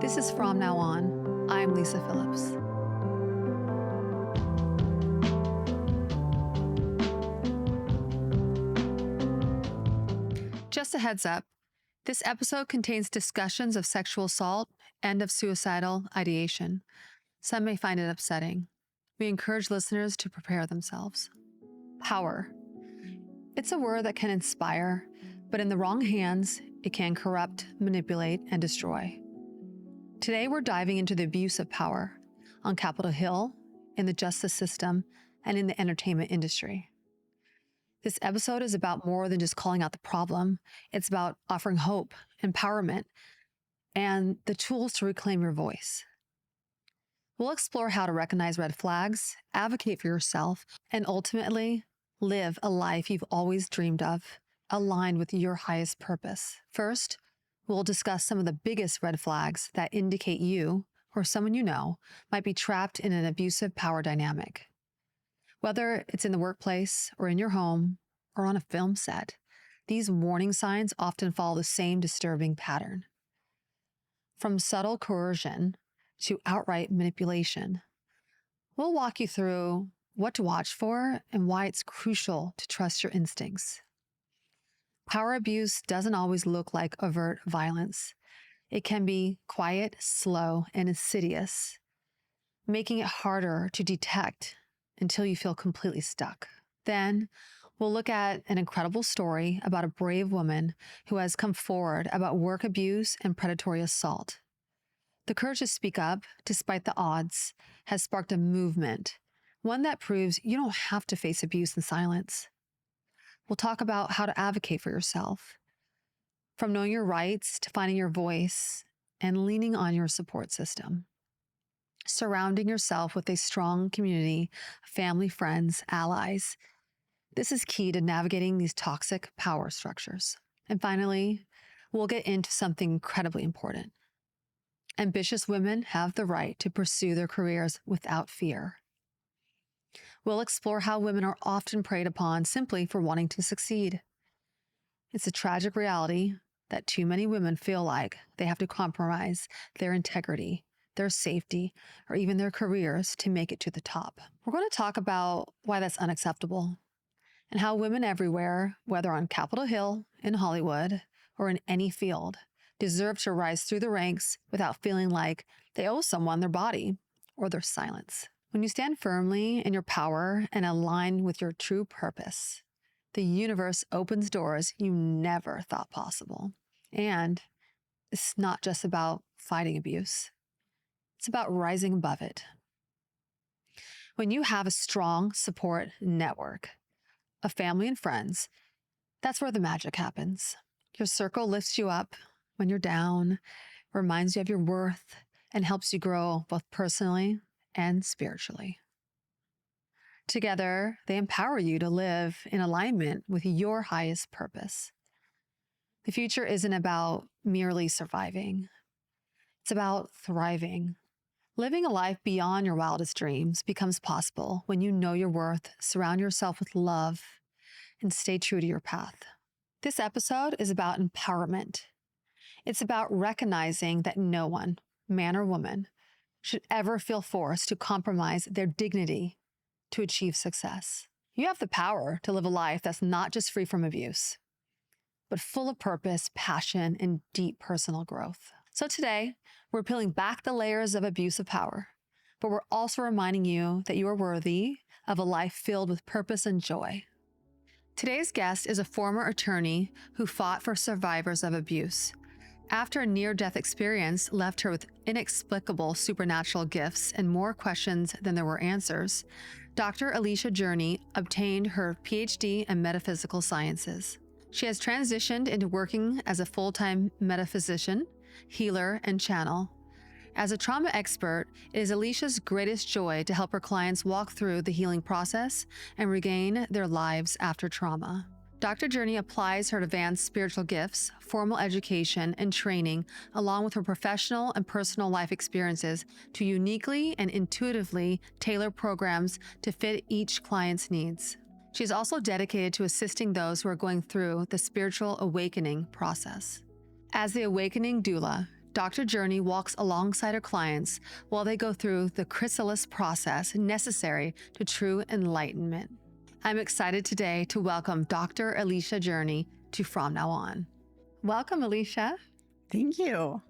This is From Now On. I'm Lisa Phillips. Just a heads up, this episode contains discussions of sexual assault and of suicidal ideation. Some may find it upsetting. We encourage listeners to prepare themselves. Power. It's a word that can inspire, but in the wrong hands, it can corrupt, manipulate, and destroy. Today, we're diving into the abuse of power on Capitol Hill, in the justice system, and in the entertainment industry. This episode is about more than just calling out the problem. It's about offering hope, empowerment, and the tools to reclaim your voice. We'll explore how to recognize red flags, advocate for yourself, and ultimately live a life you've always dreamed of, aligned with your highest purpose. First, we'll discuss some of the biggest red flags that indicate you, or someone you know, might be trapped in an abusive power dynamic. Whether it's in the workplace or in your home or on a film set, these warning signs often follow the same disturbing pattern. From subtle coercion to outright manipulation, we'll walk you through what to watch for and why it's crucial to trust your instincts. Power abuse doesn't always look like overt violence. It can be quiet, slow, and insidious, making it harder to detect until you feel completely stuck. Then we'll look at an incredible story about a brave woman who has come forward about work abuse and predatory assault. The courage to speak up, despite the odds, has sparked a movement, one that proves you don't have to face abuse in silence. We'll talk about how to advocate for yourself, from knowing your rights to finding your voice and leaning on your support system. Surrounding yourself with a strong community of family, friends, allies. This is key to navigating these toxic power structures. And finally, we'll get into something incredibly important. Ambitious women have the right to pursue their careers without fear. We'll explore how women are often preyed upon simply for wanting to succeed. It's a tragic reality that too many women feel like they have to compromise their integrity, their safety, or even their careers to make it to the top. We're going to talk about why that's unacceptable and how women everywhere, whether on Capitol Hill, in Hollywood, or in any field, deserve to rise through the ranks without feeling like they owe someone their body or their silence. When you stand firmly in your power and align with your true purpose, the universe opens doors you never thought possible. And it's not just about fighting abuse. It's about rising above it. When you have a strong support network of family and friends, that's where the magic happens. Your circle lifts you up when you're down, reminds you of your worth, and helps you grow both personally and spiritually. Together, they empower you to live in alignment with your highest purpose. The future isn't about merely surviving. It's about thriving. Living a life beyond your wildest dreams becomes possible when you know your worth, surround yourself with love, and stay true to your path. This episode is about empowerment. It's about recognizing that no one, man or woman, should ever feel forced to compromise their dignity to achieve success. You have the power to live a life that's not just free from abuse, but full of purpose, passion, and deep personal growth. So today, we're peeling back the layers of abusive power, but we're also reminding you that you are worthy of a life filled with purpose and joy. Today's guest is a former attorney who fought for survivors of abuse. After a near-death experience left her with inexplicable supernatural gifts and more questions than there were answers, Dr. Alicia Journey obtained her Ph.D. in Metaphysical Sciences. She has transitioned into working as a full-time metaphysician, healer, and channel. As a trauma expert, it is Alicia's greatest joy to help her clients walk through the healing process and regain their lives after trauma. Dr. Journey applies her advanced spiritual gifts, formal education, and training, along with her professional and personal life experiences, to uniquely and intuitively tailor programs to fit each client's needs. She is also dedicated to assisting those who are going through the spiritual awakening process. As the awakening doula, Dr. Journey walks alongside her clients while they go through the chrysalis process necessary to true enlightenment. I'm excited today to welcome Dr. Alicia Journey to From Now On. Welcome, Alicia. Thank you.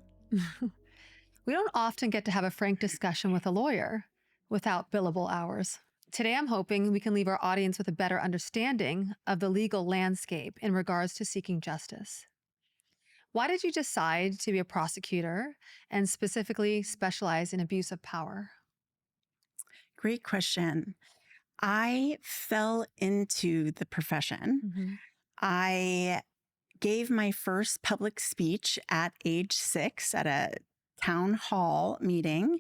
We don't often get to have a frank discussion with a lawyer without billable hours. Today, I'm hoping we can leave our audience with a better understanding of the legal landscape in regards to seeking justice. Why did you decide to be a prosecutor and specifically specialize in abuse of power? Great question. I fell into the profession. I gave my first public speech at age 6 at a town hall meeting,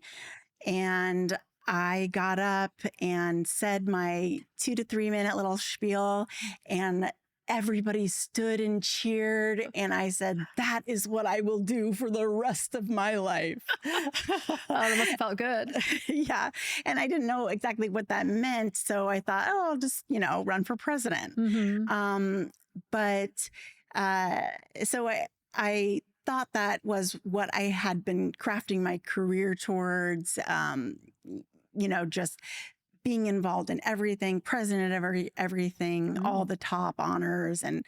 and I got up and said my 2 to 3 minute little spiel, and everybody stood and cheered. And I said, that is what I will do for the rest of my life. Oh, that must have felt good. Yeah. And I didn't know exactly what that meant. So I thought, oh, I'll just, run for president. So I thought that was what I had been crafting my career towards, just being involved in everything, president of everything, all the top honors, and,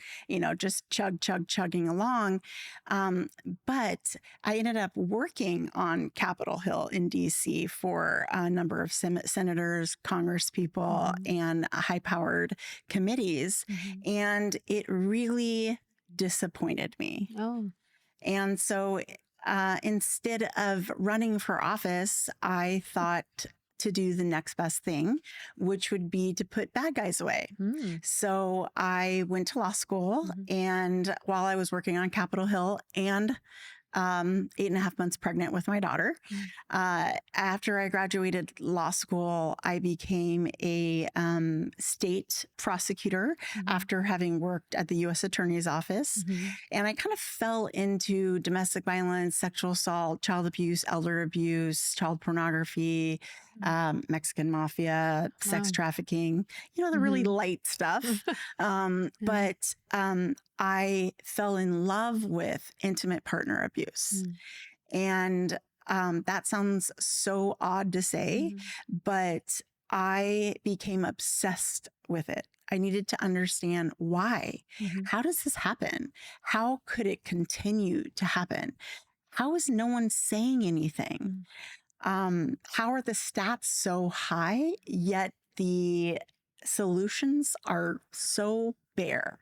just chugging along. But I ended up working on Capitol Hill in DC for a number of senators, congresspeople, and high-powered committees. And it really disappointed me. And so instead of running for office, I thought to do the next best thing, which would be to put bad guys away. So I went to law school, and while I was working on Capitol Hill and 8.5 months pregnant with my daughter, after I graduated law school, I became a state prosecutor after having worked at the U.S. Attorney's Office. And I kind of fell into domestic violence, sexual assault, child abuse, elder abuse, child pornography, Mexican mafia, sex trafficking, the really light stuff. But I fell in love with intimate partner abuse. And that sounds so odd to say, but I became obsessed with it. I needed to understand why. How does this happen? How could it continue to happen? How is no one saying anything? How are the stats so high, yet the solutions are so bare?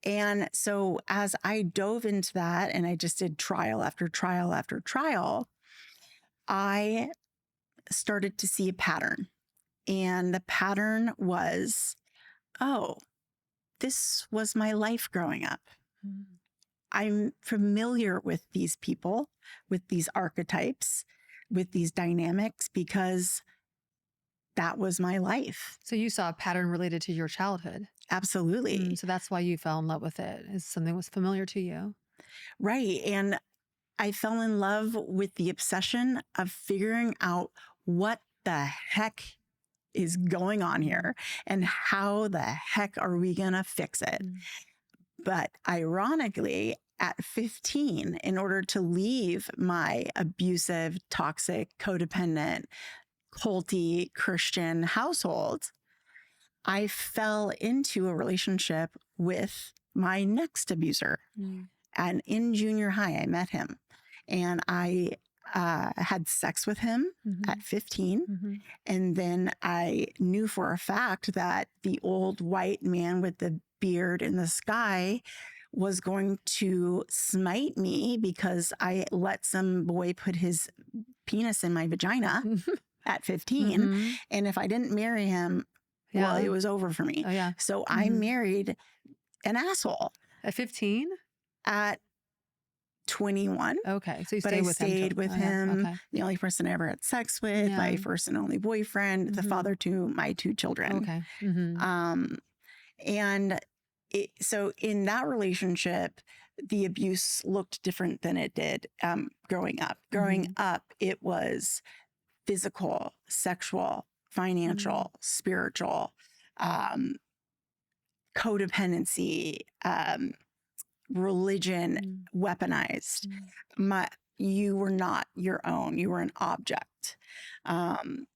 And so as I dove into that, and I just did trial after trial after trial, I started to see a pattern. And the pattern was, oh, this was my life growing up. I'm familiar with these people, with these archetypes, with these dynamics, because that was my life. So you saw a pattern related to your childhood. Absolutely. So that's why you fell in love with it, is something was familiar to you. Right. And I fell in love with the obsession of figuring out what the heck is going on here and how the heck are we going to fix it. But ironically, at 15, in order to leave my abusive, toxic, codependent, culty Christian household, I fell into a relationship with my next abuser. And in junior high, I met him, and I had sex with him at 15. And then I knew for a fact that the old white man with the beard in the sky was going to smite me because I let some boy put his penis in my vagina at 15. And if I didn't marry him, well, it was over for me. So I married an asshole. At 15? At 21. Okay. So you but stayed I with him. stayed with him. Okay. The only person I ever had sex with, my first and only boyfriend, the father to my 2 children. Okay. And so in that relationship, the abuse looked different than it did growing up. Growing up, it was physical, sexual, financial, spiritual, codependency, religion weaponized. you were not your own. You were an object. And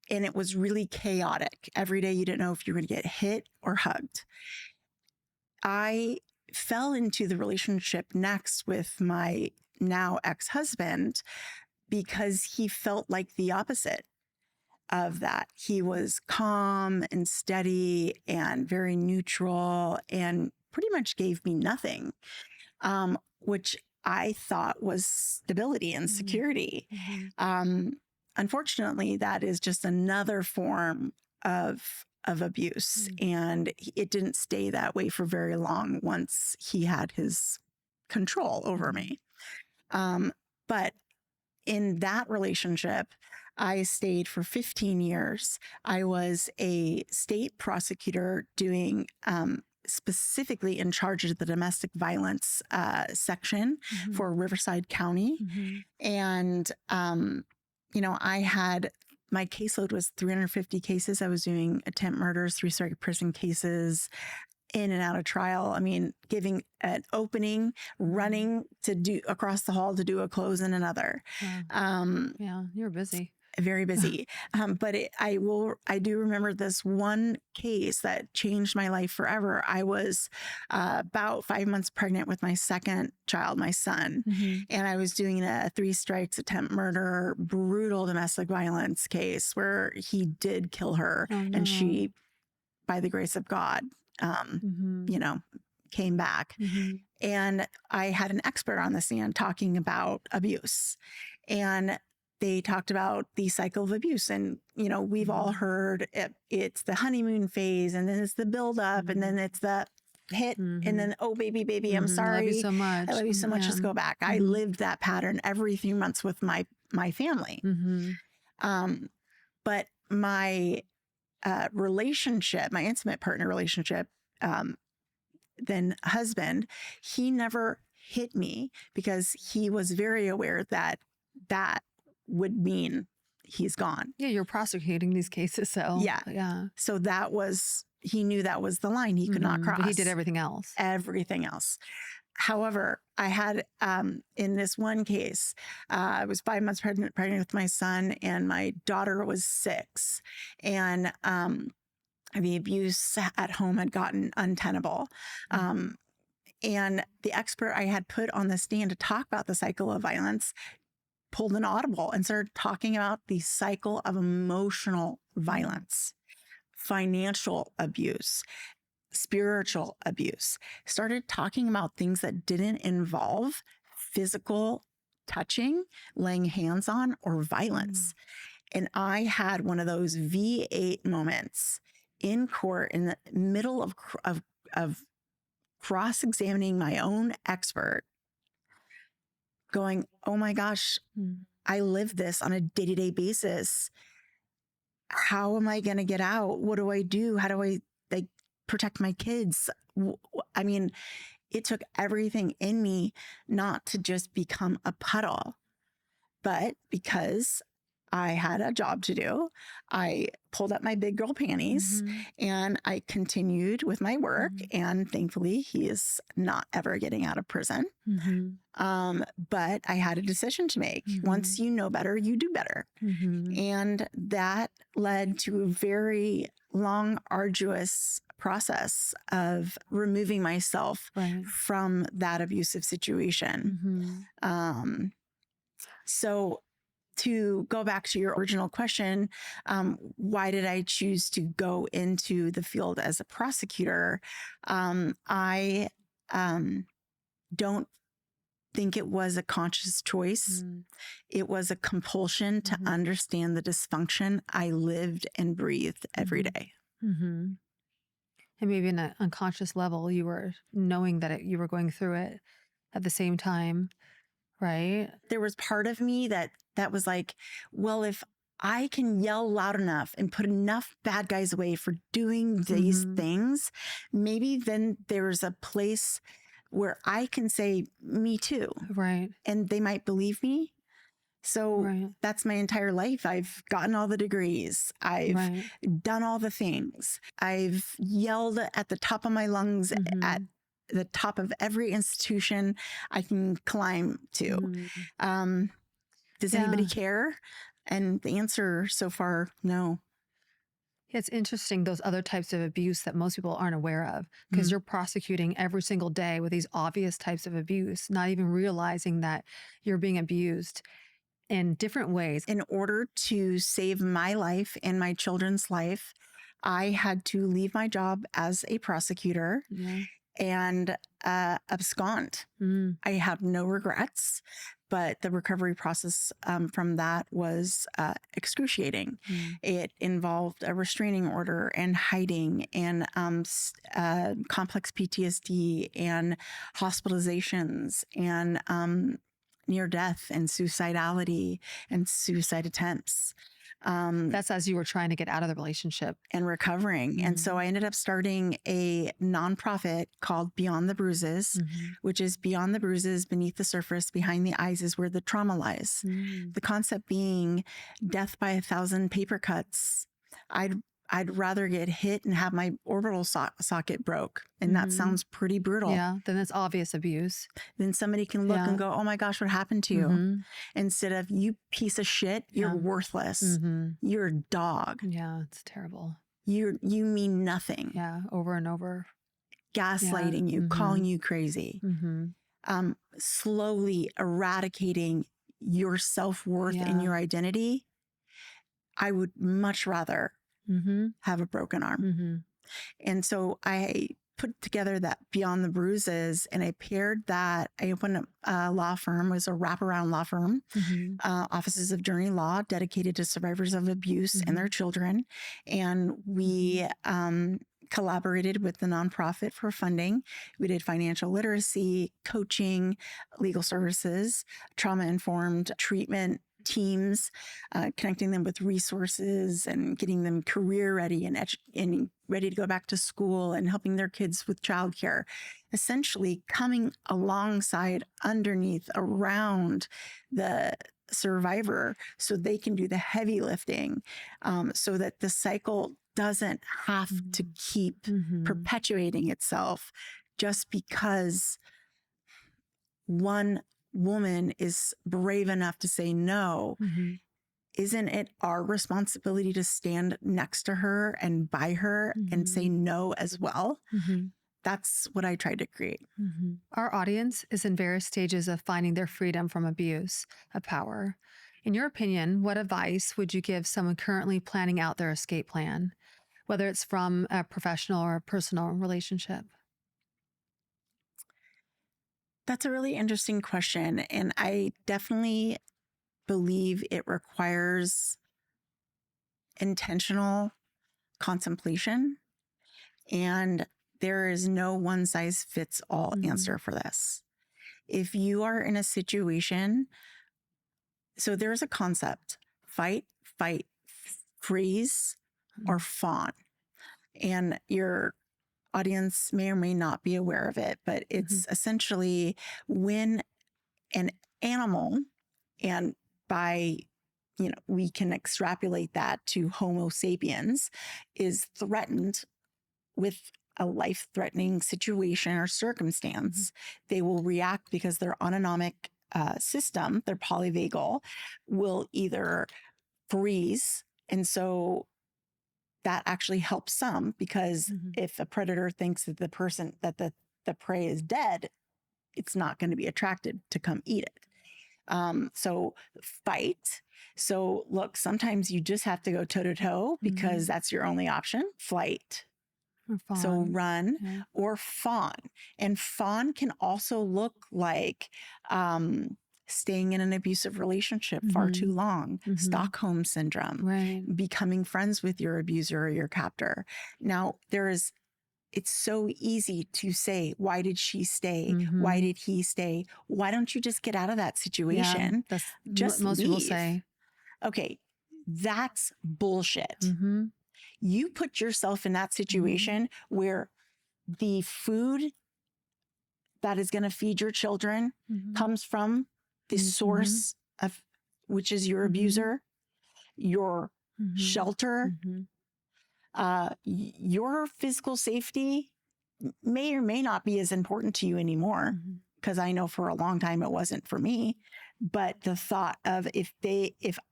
it was really chaotic. Every day you didn't know if you were going to get hit or hugged. I fell into the relationship next with my now ex-husband because he felt like the opposite of that. He was calm and steady and very neutral and pretty much gave me nothing, which I thought was stability and security. Unfortunately, that is just another form of abuse. And it didn't stay that way for very long once he had his control over me. But in that relationship, I stayed for 15 years. I was a state prosecutor doing specifically in charge of the domestic violence section for Riverside County. And, I had, my caseload was 350 cases. I was doing attempt murders, 3-story prison cases, in and out of trial. I mean, giving an opening, running to do across the hall to do a close in another. Yeah, you're busy. Very busy. But I do remember this one case that changed my life forever. I was about 5 months pregnant with my second child, my son, and I was doing a 3 strikes attempt murder, brutal domestic violence case where he did kill her. And she, by the grace of God, came back. And I had an expert on the stand talking about abuse. And they talked about the cycle of abuse. And, we've all heard it's the honeymoon phase, and then it's the buildup, and then it's the hit, and then, oh, baby, I'm sorry. I love you so much. I love you so much. Just go back. I lived that pattern every few months with my family. But my relationship, my intimate partner relationship, then husband, he never hit me because he was very aware that would mean he's gone. Yeah, you're prosecuting these cases, so yeah. So he knew that was the line he could not cross. But he did everything else. Everything else. However, I had in this one case, I was 5 months pregnant with my son, and my daughter was 6, and the abuse at home had gotten untenable. And the expert I had put on the stand to talk about the cycle of violence pulled an audible and started talking about the cycle of emotional violence, financial abuse, spiritual abuse, started talking about things that didn't involve physical touching, laying hands on, or violence. And I had one of those V8 moments in court in the middle of cross-examining my own expert, going, oh my gosh, I live this on a day-to-day basis. How am I going to get out? What do I do? How do I protect my kids? I mean, it took everything in me not to just become a puddle, but because I had a job to do, I pulled up my big girl panties and I continued with my work. And thankfully, he is not ever getting out of prison. But I had a decision to make. Once you know better, you do better. And that led to a very long, arduous process of removing myself from that abusive situation. So to go back to your original question, why did I choose to go into the field as a prosecutor? I don't think it was a conscious choice. It was a compulsion to understand the dysfunction I lived and breathed every day. And maybe in an unconscious level, you were knowing that you were going through it at the same time, right? There was part of me that was like, well, if I can yell loud enough and put enough bad guys away for doing these things, maybe then there's a place where I can say, me too. Right. And they might believe me. So that's my entire life. I've gotten all the degrees. I've done all the things. I've yelled at the top of my lungs at the top of every institution I can climb to. Does anybody care? And the answer so far, no. It's interesting, those other types of abuse that most people aren't aware of, because you're prosecuting every single day with these obvious types of abuse, not even realizing that you're being abused in different ways. In order to save my life and my children's life, I had to leave my job as a prosecutor and abscond. I have no regrets, but the recovery process from that was excruciating. It involved a restraining order and hiding and complex PTSD and hospitalizations and near death and suicidality and suicide attempts. That's as you were trying to get out of the relationship. And recovering. And so I ended up starting a nonprofit called Beyond the Bruises, which is beyond the bruises, beneath the surface, behind the eyes is where the trauma lies. The concept being death by 1,000 paper cuts. I'd rather get hit and have my orbital socket broke. And that sounds pretty brutal. Yeah, then it's obvious abuse. Then somebody can look and go, oh my gosh, what happened to you? Instead of, you piece of shit, you're worthless. You're a dog. Yeah, it's terrible. You mean nothing. Yeah, over and over. Gaslighting you, calling you crazy. Slowly eradicating your self-worth and your identity. I would much rather have a broken arm. And so I put together that Beyond the Bruises, and I paired that. I opened a law firm. It was a wraparound law firm, Offices of Journey Law, dedicated to survivors of abuse and their children. And we collaborated with the nonprofit for funding. We did financial literacy, coaching, legal services, trauma-informed treatment teams, connecting them with resources and getting them career ready and ready to go back to school and helping their kids with childcare. Essentially coming alongside, underneath, around the survivor so they can do the heavy lifting, so that the cycle doesn't have to keep perpetuating itself just because one woman is brave enough to say no. Isn't it our responsibility to stand next to her and by her and say no as well? That's what I tried to create. Our audience is in various stages of finding their freedom from abuse of power. In your opinion, what advice would you give someone currently planning out their escape plan, whether it's from a professional or a personal relationship? That's a really interesting question. And I definitely believe it requires intentional contemplation. And there is no one size fits all answer for this. If you are in a situation, so there's a concept, fight, freeze, or fawn. And your audience may or may not be aware of it, but it's essentially when an animal, and by, we can extrapolate that to Homo sapiens, is threatened with a life-threatening situation or circumstance, they will react because their autonomic system, their polyvagal, will either freeze. And so that actually helps some, because if a predator thinks that the prey is dead, it's not going to be attracted to come eat it. So fight. So look, sometimes you just have to go toe to toe because that's your only option. Flight. So run or fawn. And fawn can also look like staying in an abusive relationship far too long, Stockholm syndrome, becoming friends with your abuser or your captor. Now, it's so easy to say, why did she stay? Why did he stay? Why don't you just get out of that situation? That's just most leave. people say. Okay, that's bullshit. You put yourself in that situation where the food that is going to feed your children comes from the source of, which is your abuser, your shelter, your physical safety, may or may not be as important to you anymore, Mhm. because I know for a long time it wasn't for me. But the thought of if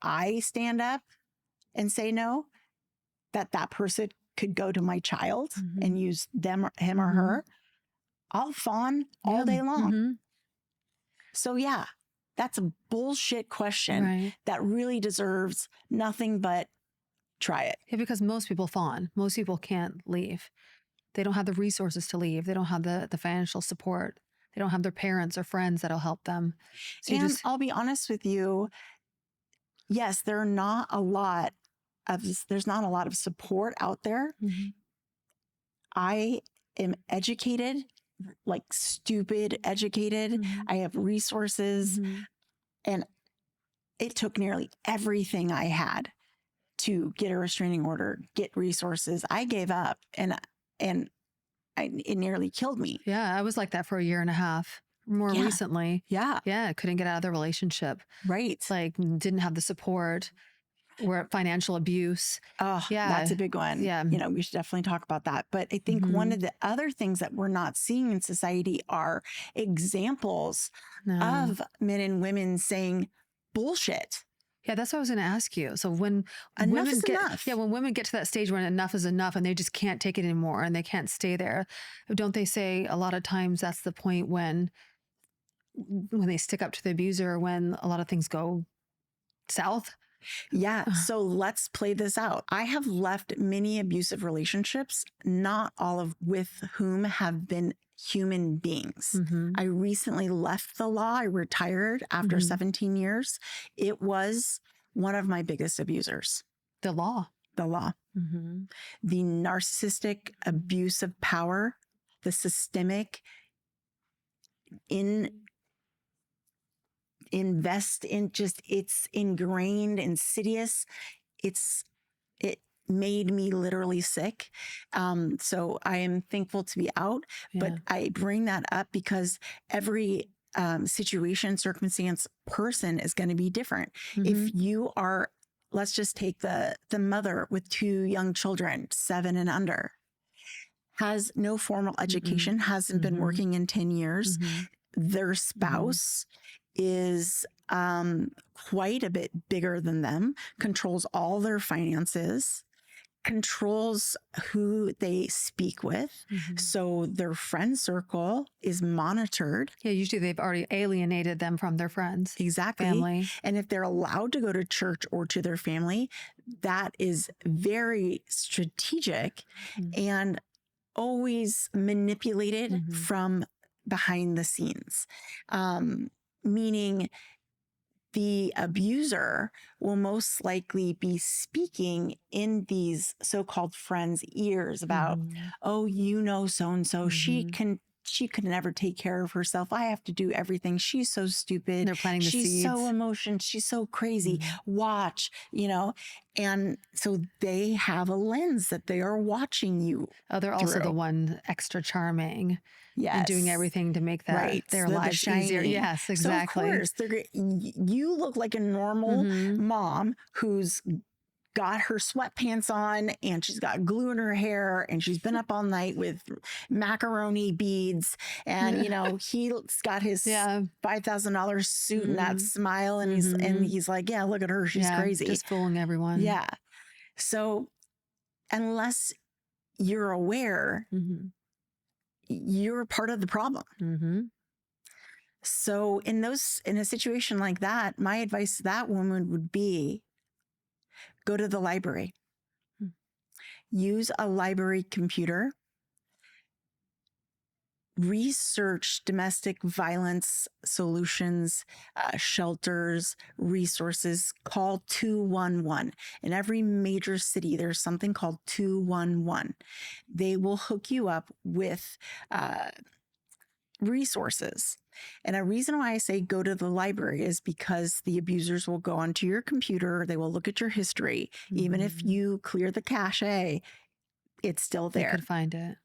I stand up and say no, that person could go to my child Mhm. and use him or Mhm. her, I'll fawn all Yeah. day long. Mhm. So yeah, that's a bullshit question Right. that really deserves nothing but try it. Yeah, because most people fawn. Most people can't leave. They don't have the resources to leave. They don't have the financial support. They don't have their parents or friends that'll help them. So And I'll be honest with you, yes, there's not a lot of support out there. Mhm. I am educated, like stupid educated. Mhm. I have resources, Mhm. and it took nearly everything I had to get a restraining order, get resources. I gave up, and it nearly killed me. Yeah, I was like that for a year and a half. More Yeah. recently, Yeah, yeah, couldn't get out of the relationship. right. Like, didn't have the support. Or financial abuse. Oh, Yeah, that's a big one. yeah. We should definitely talk about that. But I think one Mhm. of the other things that we're not seeing in society are examples No. of men and women saying bullshit. Yeah, that's what I was going to ask you. So when Enough women is get, enough. yeah, when women get to that stage when enough is enough and they just can't take it anymore and they can't stay there, don't they say a lot of times that's the point when they stick up to the abuser, when a lot of things go south? Yeah. So let's play this out. I have left many abusive relationships, not all of with whom have been human beings. Mhm. I recently left the law. I retired after Mhm. 17 years. It was one of my biggest abusers, The law. the law. Mhm. The narcissistic abuse of power, the systemic invest in just, it's ingrained, insidious. It made me literally sick. So I am thankful to be out, but Yeah. I bring that up because every situation, circumstance, person is going to be different. Mhm. If you are, let's just take the mother with 2 young children, 7 and under, has no formal education, hasn't been Mhm. working in 10 years. Mhm. Their spouse is quite a bit bigger than them, controls all their finances, controls who they speak with. Mhm. So their friend circle is monitored. Yeah, usually they've already alienated them from their friends, Exactly. family. And if they're allowed to go to church or to their family, that is very strategic Mhm. and always manipulated Mhm. from behind the scenes. Meaning the abuser will most likely be speaking in these so-called friends' ears about, Mhm. oh, so-and-so, Mhm. she could never take care of herself. I have to do everything. She's so stupid. They're planting the She's so seeds. emotional. She's so crazy. Mhm. Watch, and so they have a lens that they are watching you. Oh, they're also the through. one extra charming Yes. and doing everything to make that Right. their They're the lives easier. shining. Yes, So of exactly. course, you look like a normal Mhm. mom who's got her sweatpants on and she's got glue in her hair and she's been up all night with macaroni beads, and he's got his Yeah. $5,000 suit and that Mhm. smile, and Mhm. he's like, yeah, look at her, she's Yeah, crazy. just fooling everyone. Yeah. So unless you're aware, Mhm. you're part of the problem. Mhm. So in a situation like that, my advice to that woman would be, go to the library, use a library computer, research domestic violence solutions, shelters, resources. Call 211. In every major city, there's something called 211. They will hook you up with resources. And a reason why I say go to the library is because the abusers will go onto your computer, they will look at your history. Even if you clear the cache, it's still They there. could find it.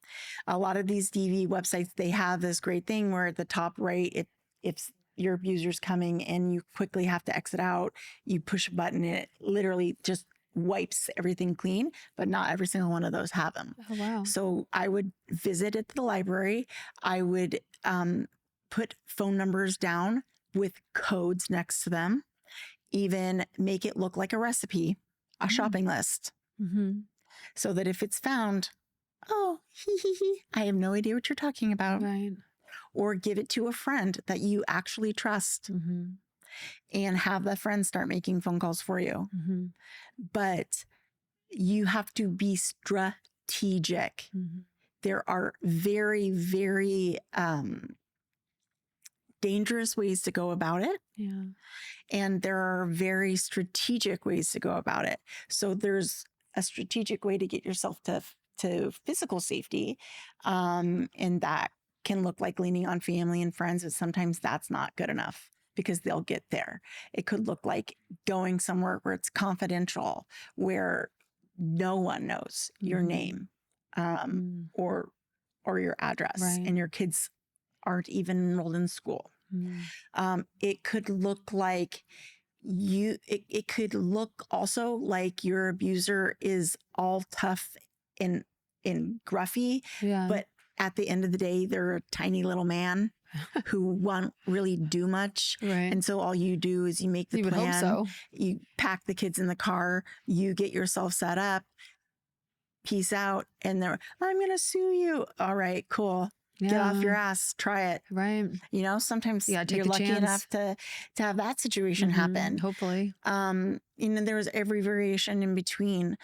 A lot of these DV websites, they have this great thing where at the top right, if your abuser's coming and you quickly have to exit out, you push a button and it literally just wipes everything clean, but not every single one of those have them. Oh, wow. So I would visit at the library. I would put phone numbers down with codes next to them, even make it look like a recipe, a shopping list, so that if it's found, oh, I have no idea what you're talking about. Right. Or give it to a friend that you actually trust and have the friend start making phone calls for you. But you have to be strategic. There are very, very dangerous ways to go about it. Yeah. And there are very strategic ways to go about it. So there's a strategic way to get yourself to physical safety. And that can look like leaning on family and friends, but sometimes that's not good enough because they'll get there. It could look like going somewhere where it's confidential, where no one knows your name or your address, Right. and your kids aren't even enrolled in school. It could look like it could look also like your abuser is all tough and gruffy, but at the end of the day, they're a tiny little man who won't really do much. Right. And so all you do is you make the You plan, would hope so. you pack the kids in the car, you get yourself set up, peace out. And they're, I'm going to sue you. All right, cool. Get off your ass. Try it. Right. You know, sometimes take you're a lucky chance. enough to have that situation happen. Hopefully. You know, there's every variation in between.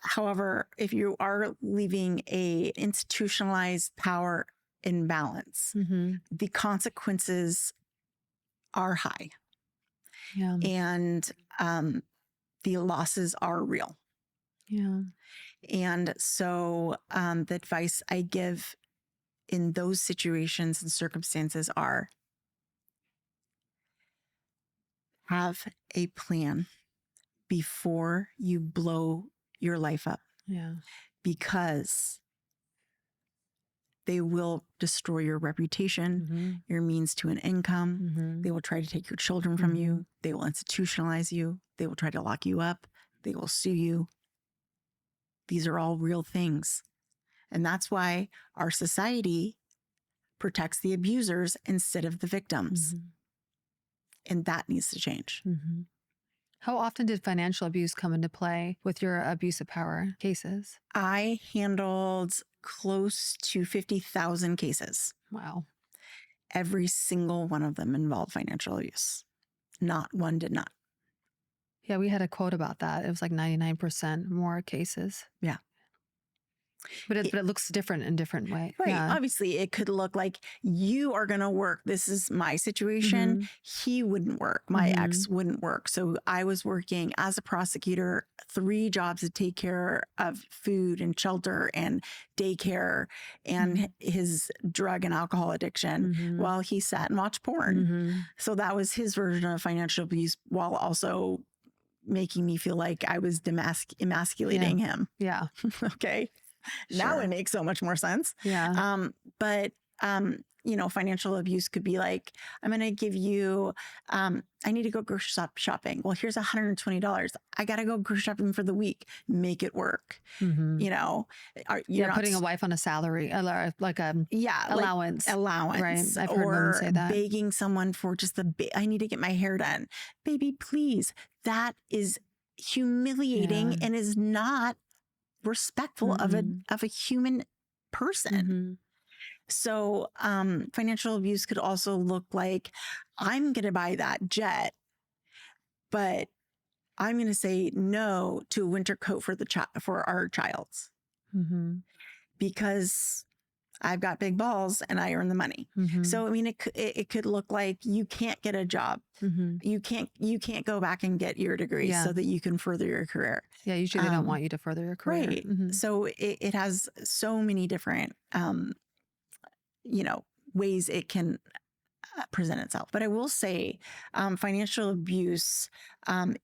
However, if you are leaving a institutionalized power imbalance, the consequences are high. Yeah. And the losses are real. Yeah. And so the advice I give in those situations and circumstances are have a plan before you blow your life up. Yeah. Because they will destroy your reputation, your means to an income. They will try to take your children from you. They will institutionalize you. They will try to lock you up. They will sue you. These are all real things. And that's why our society protects the abusers instead of the victims. And that needs to change. How often did financial abuse come into play with your abuse of power cases? I handled close to 50,000 cases. Wow. Every single one of them involved financial abuse. Not one did not. Yeah, we had a quote about that. It was like 99% more cases. Yeah. But it looks different in different ways. Right. Yeah. Obviously, it could look like you are going to work. This is my situation. He wouldn't work. My ex wouldn't work. So I was working as a prosecutor, 3 jobs to take care of food and shelter and daycare and his drug and alcohol addiction while he sat and watched porn. So that was his version of financial abuse, while also making me feel like I was emasculating him. Yeah. Okay. Now it makes so much more sense. Yeah. But you know, financial abuse could be like, I'm going to give you, I need to go grocery shopping. Well, here's $120. I got to go grocery shopping for the week. Make it work. You know, you're not putting a wife on a salary, like a allowance. Allowance. Right. I've heard women say that. Begging someone for just I need to get my hair done. Baby, please. That is humiliating and is not respectful of a human person. So financial abuse could also look like, I'm going to buy that jet, but I'm going to say no to a winter coat for our child because I've got big balls and I earn the money. So I mean, it could look like you can't get a job. You can't go back and get your degree so that you can further your career. Yeah, usually they don't want you to further your career. Right. So it has so many different you know, ways it can present itself. But I will say financial abuse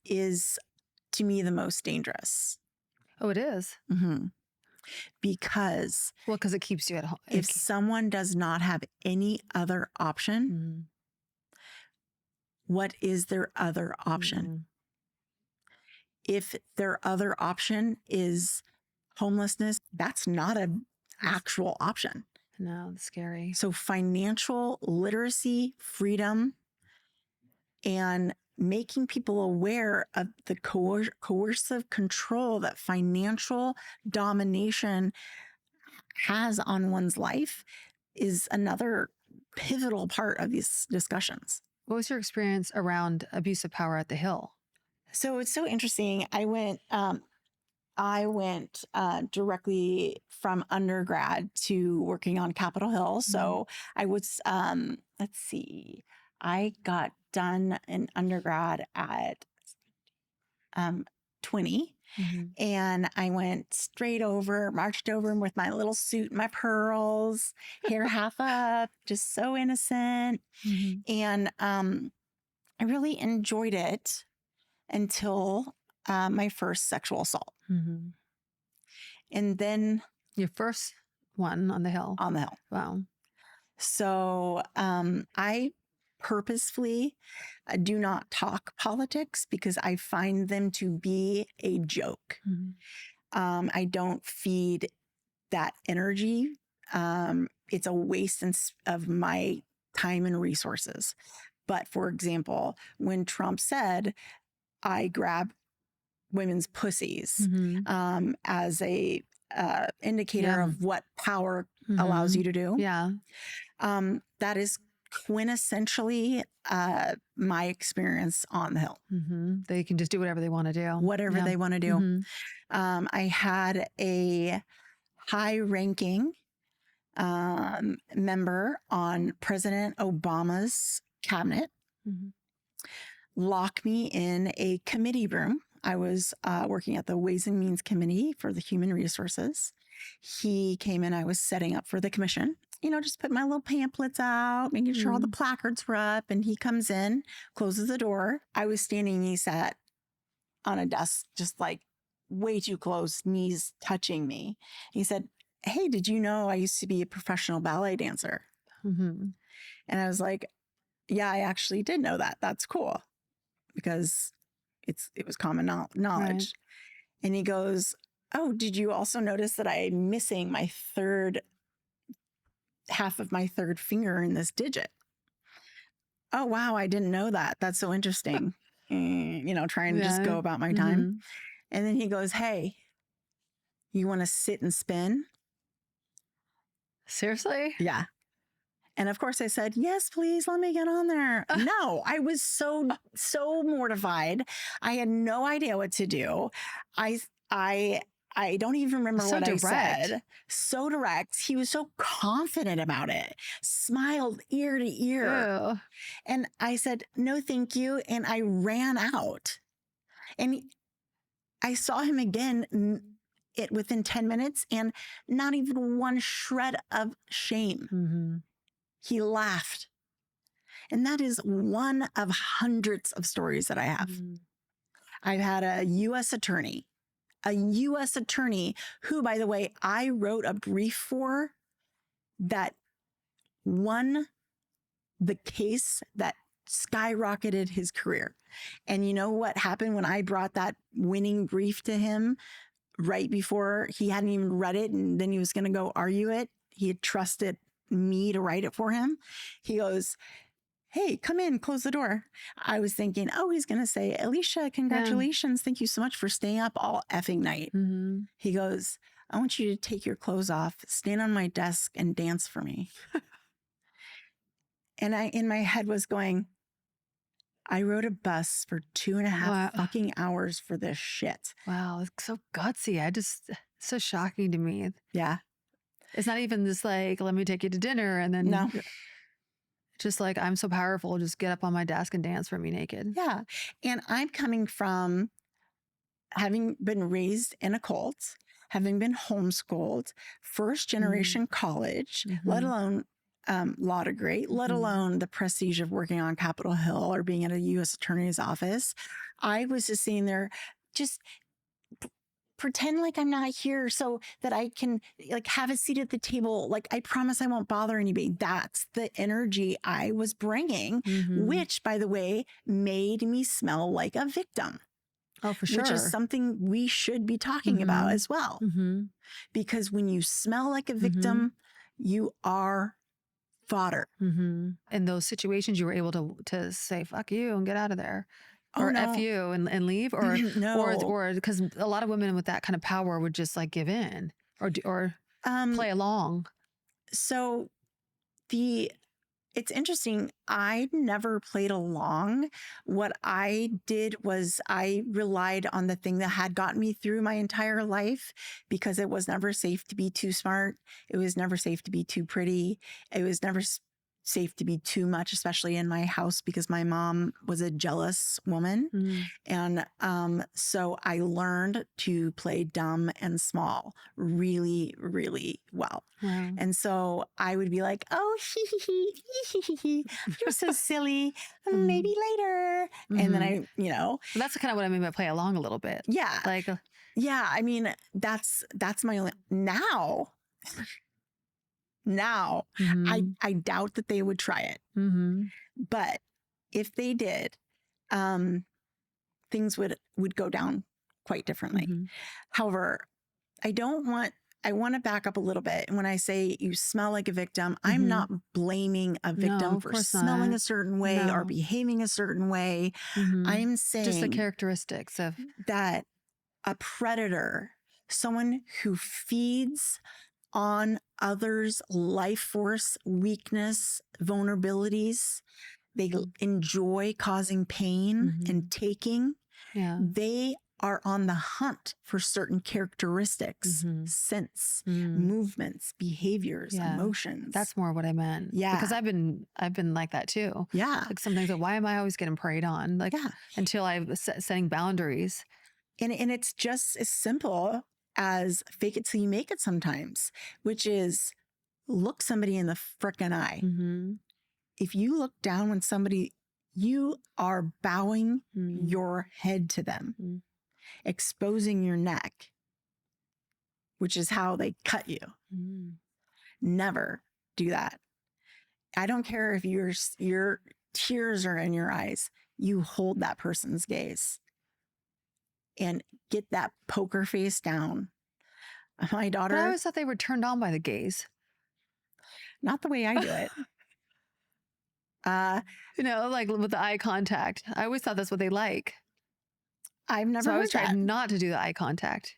is, to me, the most dangerous. Oh, it is? Because it keeps you at home. If someone does not have any other option, what is their other option? if their other option is homelessness, that's not an actual option. No, it's scary. So financial literacy, freedom, and making people aware of the coercive control that financial domination has on one's life is another pivotal part of these discussions. What was your experience around abuse of power at the Hill? So it's so interesting. I went directly from undergrad to working on Capitol Hill. So I was, let's see, I got done in undergrad at 20. And I went straight over, marched over with my little suit, my pearls, hair half up, just so innocent. And I really enjoyed it until my first sexual assault. And then your first one on the Hill. On the Hill. Wow. So I purposefully do not talk politics because I find them to be a joke. I don't feed that energy. It's a waste of my time and resources. But for example, when Trump said, I grab women's pussies as a indicator of what power allows you to do. That is quintessentially my experience on the Hill. They can just do whatever they want to do. Whatever they want to do. I had a high-ranking member on President Obama's cabinet lock me in a committee room. I was working at the Ways and Means Committee for the Human Resources. He came in, I was setting up for the commission, just put my little pamphlets out, making sure all the placards were up. And he comes in, closes the door. I was standing, he sat on a desk, just like way too close, knees touching me. He said, hey, did you know I used to be a professional ballet dancer? And I was like, yeah, I actually did know that. That's cool. Because it was common knowledge. Right. And he goes, oh, did you also notice that I'm missing my half of my third finger in this digit? Oh, wow. I didn't know that. That's so interesting. Trying to just go about my time. And then he goes, hey, you want to sit and spin? Seriously? Yeah. And of course I said, yes, please let me get on there. No, I was so mortified. I had no idea what to do. I don't even remember what I said. So direct. He was so confident about it. Smiled ear to ear. Ew. And I said, no, thank you. And I ran out. And I saw him again within 10 minutes and not even one shred of shame. He laughed. And that is one of hundreds of stories that I have. I've had a U.S. attorney who, by the way, I wrote a brief for that won the case that skyrocketed his career. And you know what happened when I brought that winning brief to him right before he hadn't even read it and then he was going to go argue it? He had trusted me to write it for him. He goes, hey, come in, close the door. I was thinking, oh, he's going to say, Alicia, congratulations. Yeah. Thank you so much for staying up all effing night. He goes, I want you to take your clothes off, stand on my desk and dance for me. And I, in my head was going, I rode a bus for 2.5 fucking hours for this shit. Wow. It's so gutsy. It's so shocking to me. Yeah. It's not even just like, let me take you to dinner and then no. Just like, I'm so powerful, just get up on my desk and dance for me naked. Yeah. And I'm coming from having been raised in a cult, having been homeschooled, first generation college, let alone law degree, let alone the prestige of working on Capitol Hill or being at a U.S. attorney's office. I was just sitting there, just pretend like I'm not here so that I can like have a seat at the table. Like, I promise I won't bother anybody. That's the energy I was bringing, which, by the way, made me smell like a victim. Oh, for sure. which is something we should be talking about as well. Mm-hmm. Because when you smell like a victim, you are fodder. Mm-hmm. In those situations, you were able to say "fuck you" and get out of there, or "f you" and leave, or or because a lot of women with that kind of power would just like give in or play along. So it's interesting. I never played along. What I did was I relied on the thing that had gotten me through my entire life, because it was never safe to be too smart. It was never safe to be too pretty. It was never safe to be too much, especially in my house, because my mom was a jealous woman. And so I learned to play dumb and small really, really well. Wow. And so I would be like, oh, you're so silly. Maybe later. And then That's kind of what I mean by play along a little bit. Yeah. Like, yeah. I mean, that's my only, now I doubt that they would try it. But if they did, things would go down quite differently. However, I want to back up a little bit. And when I say you smell like a victim, I'm not blaming a victim for smelling a certain way or behaving a certain way. I'm saying just the characteristics of that a predator, someone who feeds on others' life force, weakness, vulnerabilities, they enjoy causing pain and taking. Yeah. They are on the hunt for certain characteristics, sense, movements, behaviors, emotions. That's more what I meant. Yeah. Because I've been like that too. Yeah. Like sometimes, like, why am I always getting preyed on? Like until I'm setting boundaries. And it's just as simple as fake it till you make it sometimes, which is look somebody in the frickin' eye. If you look down when somebody, you are bowing your head to them, exposing your neck, which is how they cut you. Never do that. I don't care if your tears are in your eyes. You hold that person's gaze and get that poker face down. My daughter. But I always thought they were turned on by the gaze. Not the way I do it. Like with the eye contact. I always thought that's what they like. I've never heard that. So I always tried not to do the eye contact.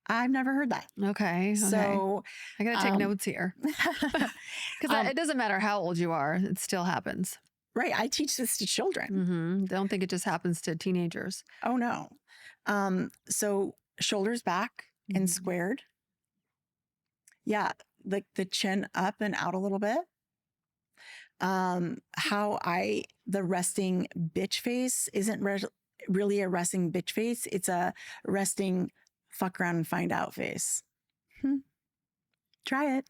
I've never heard that. Okay. So I got to take notes here. Because it doesn't matter how old you are. It still happens. Right. I teach this to children. Don't think it just happens to teenagers. Oh, no. So shoulders back and squared. Yeah. Like the chin up and out a little bit. The resting bitch face isn't really a resting bitch face. It's a resting fuck around and find out face. Try it.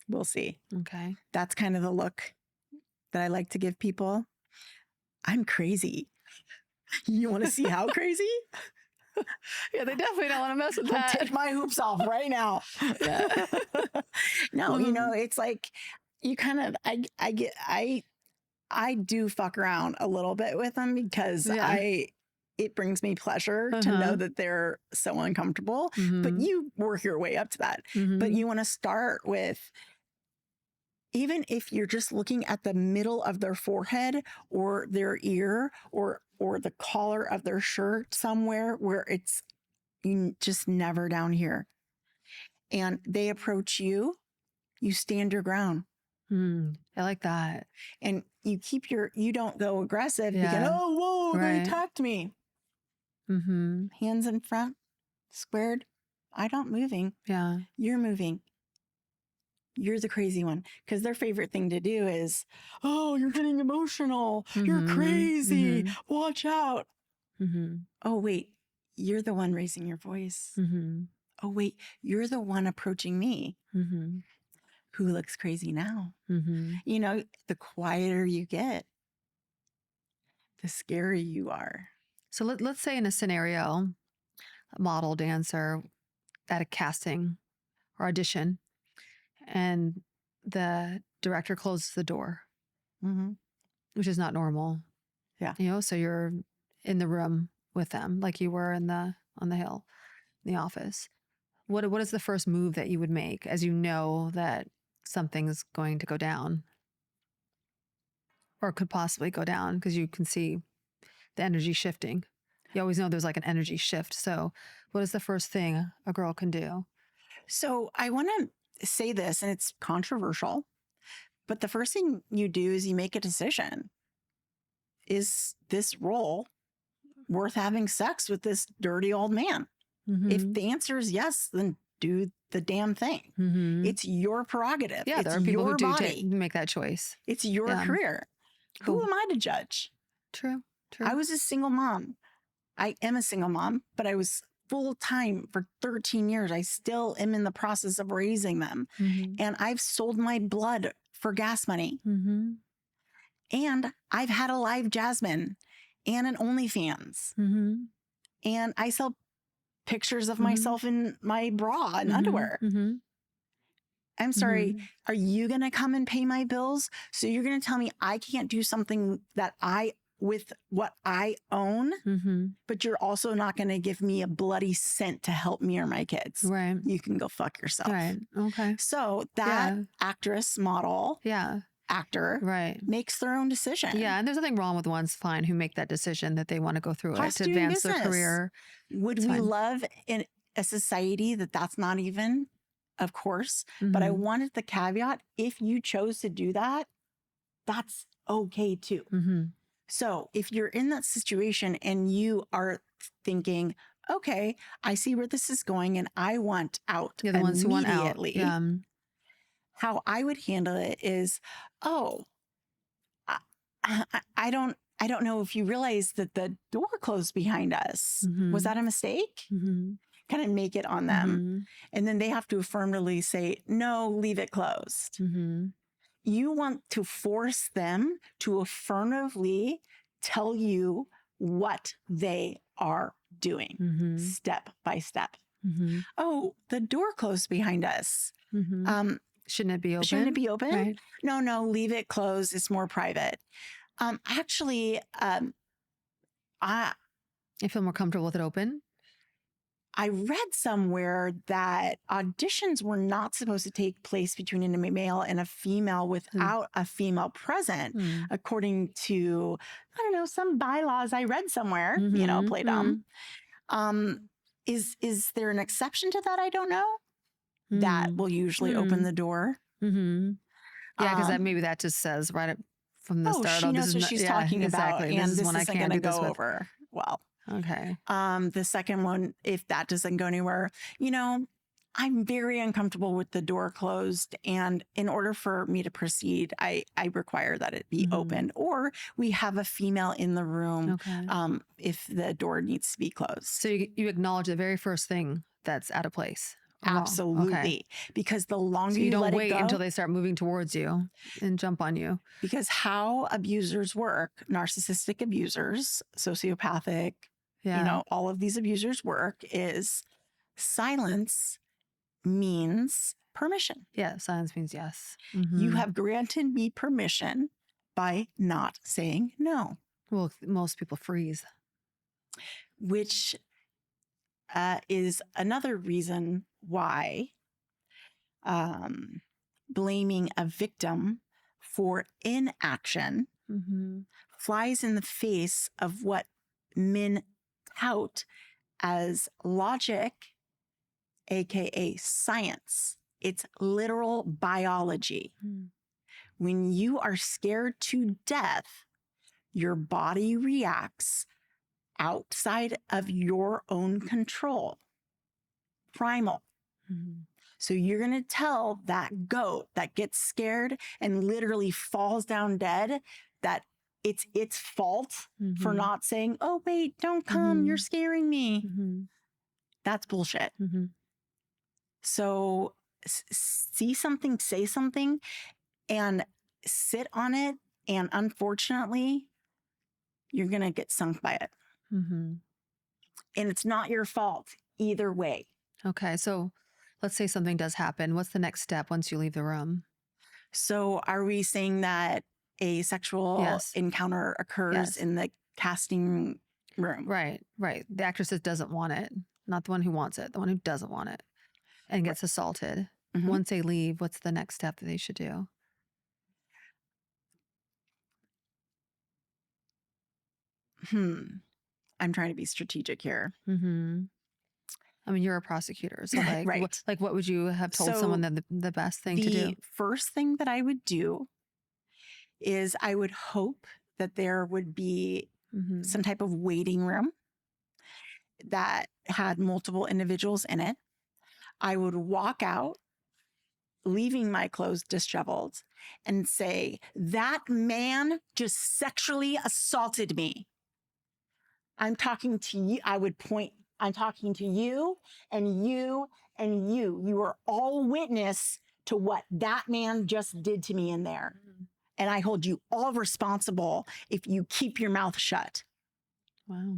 We'll see. Okay. That's kind of the look that I like to give people. I'm crazy. You want to see how crazy? Yeah, they definitely don't want to mess with I'll that. take my hoops off right now. Yeah. No, it's like you kind of, I do fuck around a little bit with them because it brings me pleasure to know that they're so uncomfortable, but you work your way up to that. But you want to start with, even if you're just looking at the middle of their forehead or their ear or the collar of their shirt somewhere where it's just never down here. And they approach you, you stand your ground. I like that. And you don't go aggressive because, oh, whoa, they attacked me. Hands in front, squared. I'm not moving. Yeah. You're moving. You're the crazy one. Because their favorite thing to do is, oh, you're getting emotional. You're crazy. Watch out. Oh, wait, you're the one raising your voice. Oh, wait, you're the one approaching me. Who looks crazy now? The quieter you get, the scarier you are. So let's say in a scenario, a model dancer at a casting or audition, and the director closes the door, which is not normal. Yeah. So you're in the room with them, like you were on the hill, in the office. What is the first move that you would make as you know that something's going to go down or could possibly go down because you can see the energy shifting? You always know there's like an energy shift. So what is the first thing a girl can do? So I want to say this, and it's controversial, but the first thing you do is you make a decision. Is this role worth having sex with this dirty old man? Mm-hmm. If the answer is yes, then do the damn thing. Mm-hmm. It's your prerogative. Yeah, it's there are people your who do body. make that choice. It's your career. Cool. Who am I to judge? True. I was a single mom. I am a single mom, but I was full time for 13 years. I still am in the process of raising them. Mm-hmm. And I've sold my blood for gas money. Mm-hmm. And I've had a live Jasmine and an OnlyFans. Mm-hmm. And I sell pictures of Mm-hmm. myself in my bra and underwear. Mm-hmm. I'm sorry, are you going to come and pay my bills? So you're going to tell me I can't do something that with what I own, but you're also not going to give me a bloody cent to help me or my kids. Right. You can go fuck yourself. Right. Okay. So that actress, model, actor, makes their own decision. Yeah. And there's nothing wrong with ones fine who make that decision that they want to go through it to advance their career. Would we love in a society that's not even? Of course. But I wanted the caveat, if you chose to do that, that's okay too. So if you're in that situation and you are thinking, okay, I see where this is going and I want out the ones who want out. How I would handle it is, I don't know if you realize that the door closed behind us. Was that a mistake? Kind of make it on them. And then they have to affirmatively say, no, leave it closed. You want to force them to affirmatively tell you what they are doing step by step. Oh, the door closed behind us. Shouldn't it be open? Shouldn't it be open? Right. No, leave it closed. It's more private. Actually, I feel more comfortable with it open. I read somewhere that auditions were not supposed to take place between a male and a female without a female present, according to, I don't know, some bylaws I read somewhere, play dumb. Is there an exception to that? I don't know. That will usually open the door. Yeah, because maybe that just says right from the start. She knows what she's talking about, and this isn't going to go over well. Okay. The second one, if that doesn't go anywhere, I'm very uncomfortable with the door closed. And in order for me to proceed, I require that it be opened, or we have a female in the room if the door needs to be closed. So you acknowledge the very first thing that's out of place. Absolutely. Okay. Because the longer you don't wait until they start moving towards you and jump on you. Because how abusers work, narcissistic abusers, sociopathic, all of these abusers work is silence means permission. Yeah, silence means yes. You have granted me permission by not saying no. Well, most people freeze. Which is another reason why blaming a victim for inaction flies in the face of what men tout as logic, aka science. It's literal biology. When you are scared to death, your body reacts outside of your own control. Primal. So you're going to tell that goat that gets scared and literally falls down dead that it's its fault for not saying, oh, wait, don't come. You're scaring me. That's bullshit. So see something, say something, and sit on it. And unfortunately, you're going to get sunk by it. And it's not your fault either way. Okay. So let's say something does happen. What's the next step once you leave the room? So are we saying that a sexual encounter occurs in the casting room. Right. The actress that doesn't want it, not the one who wants it, the one who doesn't want it and gets assaulted. Mhm. Once they leave, what's the next step that they should do? I'm trying to be strategic here. Mm-hmm. I mean, you're a prosecutor, so like, Right. what would you have told So someone that the best thing to do? The first thing that I would do is I would hope that there would be Mm-hmm. some type of waiting room that had multiple individuals in it. I would walk out, leaving my clothes disheveled, and say, "That man just sexually assaulted me. I'm talking to you." I would point, "I'm talking to you and you and you. You are all witness to what that man just did to me in there. And I hold you all responsible if you keep your mouth shut." Wow.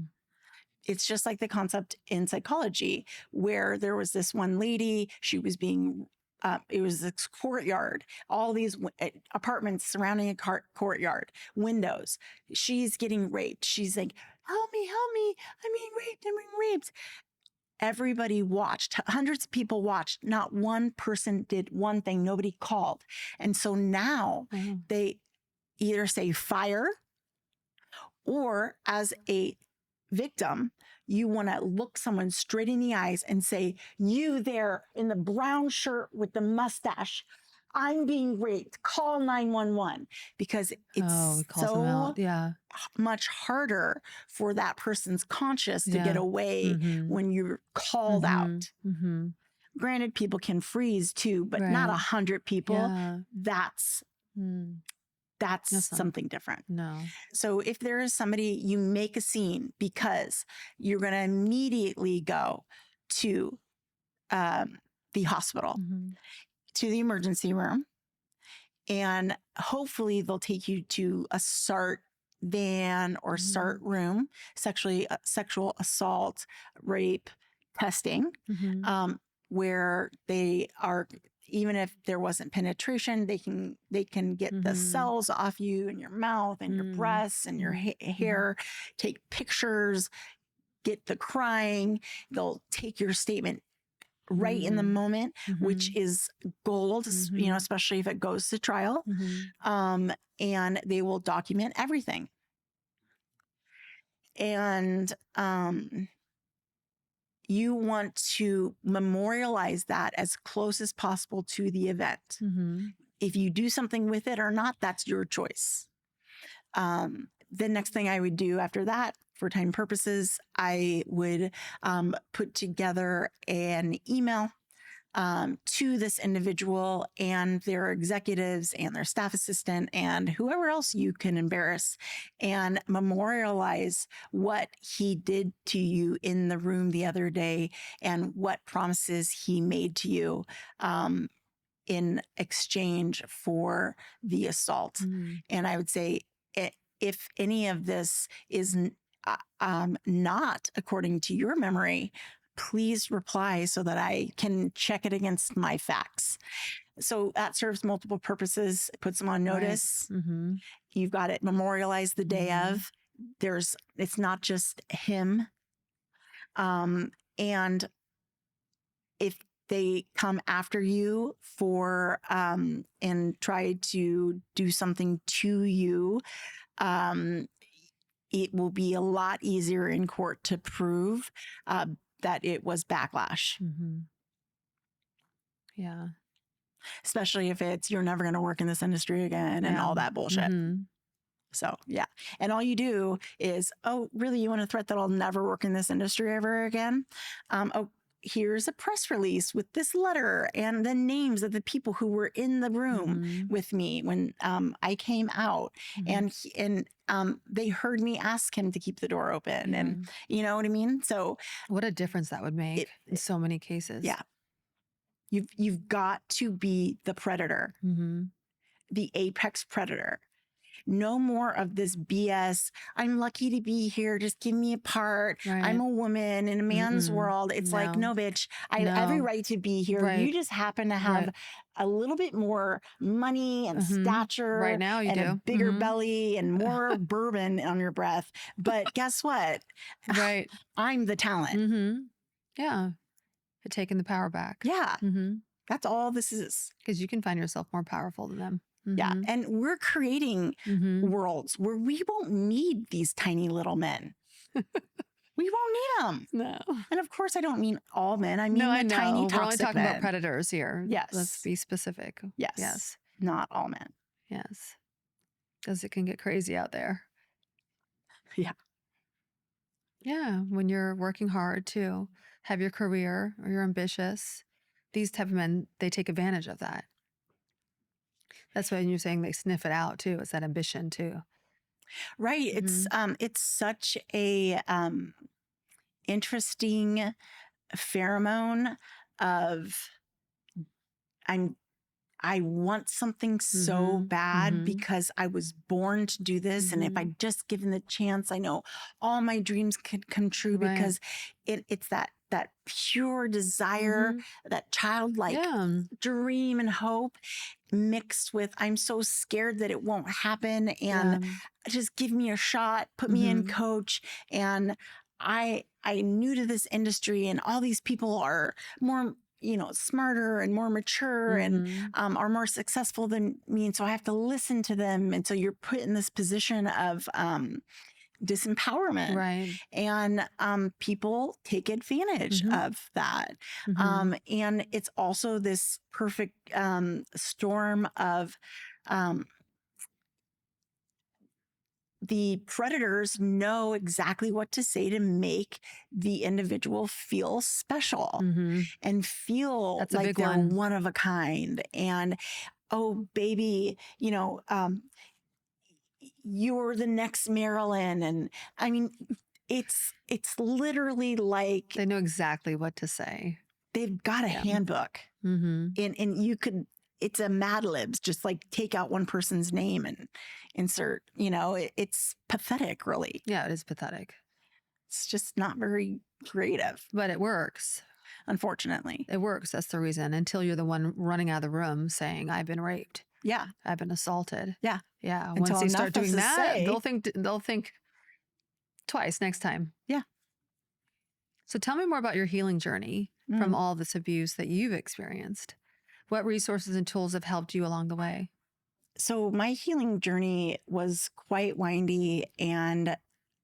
It's just like the concept in psychology where there was this one lady, she was being, it was this courtyard, all these apartments surrounding a courtyard, windows. She's getting raped. She's like, help me, I'm being raped. Everybody watched, hundreds of people watched. Not one person did one thing. Nobody called. And so now they either say fire, or as a victim, you want to look someone straight in the eyes and say, "You there in the brown shirt with the mustache, I'm being raped. Call 911." Because it's so much harder for that person's conscience to get away when you're called out. Granted, people can freeze too, but not 100 people. That's something different. No. So if there is somebody, you make a scene because you're going to immediately go to the hospital, to the emergency room, and hopefully they'll take you to a SART van or SART room, sexual assault, rape testing, where they are, even if there wasn't penetration, they can get the cells off you and your mouth and your breasts and your hair, take pictures, get the crying. They'll take your statement right in the moment, which is gold, especially if it goes to trial. And they will document everything. And you want to memorialize that as close as possible to the event. If you do something with it or not, that's your choice. The next thing I would do after that, for time purposes, I would put together an email to this individual and their executives and their staff assistant and whoever else you can embarrass, and memorialize what he did to you in the room the other day and what promises he made to you in exchange for the assault. And I would say, if any of this is not according to your memory, please reply so that I can check it against my facts. So that serves multiple purposes. It puts them on notice. You've got it memorialized the day of. It's not just him. And if they come after you for and try to do something to you, it will be a lot easier in court to prove that it was backlash. Yeah. Especially if it's, "You're never going to work in this industry again," and all that bullshit. So, yeah. And all you do is, "Oh, really? You want to threat that I'll never work in this industry ever again? Oh, here's a press release with this letter and the names of the people who were in the room with me when I came out, and they heard me ask him to keep the door open." And you know what I mean? So what a difference that would make in so many cases. Yeah. You've got to be the predator, the apex predator. no more of this BS. I'm lucky to be here. Just give me a part. Right. I'm a woman in a man's world. It's like, no, bitch, I have every right to be here. Right. You just happen to have a little bit more money and stature right now you and do. a bigger belly and more bourbon on your breath. But guess what? Right. I'm the talent. Yeah. You're taking the power back. Yeah. That's all this is. Because you can find yourself more powerful than them. Yeah. And we're creating worlds where we won't need these tiny little men. We won't need them. No. And of course, I don't mean all men. I mean the tiny toxic We're only talking men. about predators here. Yes. Let's be specific. Yes. Not all men. Yes. Because it can get crazy out there. Yeah. Yeah. When you're working hard to have your career or you're ambitious, these type of men, they take advantage of that. That's why you're saying they sniff it out too. It's that ambition too. Right. It's such a interesting pheromone of I want something so bad because I was born to do this. And if I just given the chance, I know all my dreams could come true because it's that pure desire, that childlike dream and hope mixed with I'm so scared that it won't happen and just give me a shot, put me in, coach. And I'm new to this industry and all these people are more smarter and more mature and are more successful than me. And so I have to listen to them. And so you're put in this position of disempowerment. Right. And people take advantage of that. And it's also this perfect storm of the predators know exactly what to say to make the individual feel special and feel like they're one of a kind. And, oh, baby, you're the next Marilyn. And I mean, it's literally like they know exactly what to say. They've got a handbook and you could, it's a Mad Libs, just like take out one person's name and insert, it's pathetic, really. Yeah, it is pathetic. It's just not very creative. But it works. Unfortunately. It works. That's the reason. Until you're the one running out of the room saying, I've been raped. Yeah. I've been assaulted. Yeah. Yeah. Until once they start doing that, say, they'll think twice next time. Yeah. So tell me more about your healing journey from all this abuse that you've experienced. What resources and tools have helped you along the way? So my healing journey was quite windy, and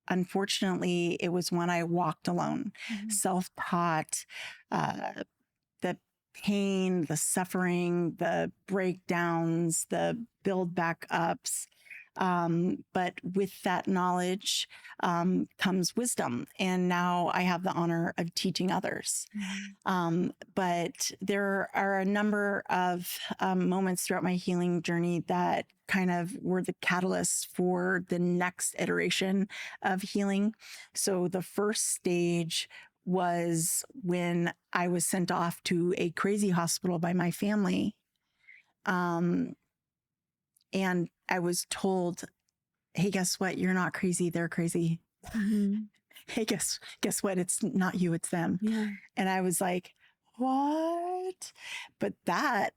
unfortunately, it was one I walked alone, self-taught, the pain, the suffering, the breakdowns, the build back ups. But with that knowledge comes wisdom. And now I have the honor of teaching others. But there are a number of moments throughout my healing journey that kind of were the catalysts for the next iteration of healing. So the first stage was when I was sent off to a crazy hospital by my family. And I was told, hey, guess what? You're not crazy. They're crazy. Hey, guess what? It's not you, it's them. Yeah. And I was like, what? But that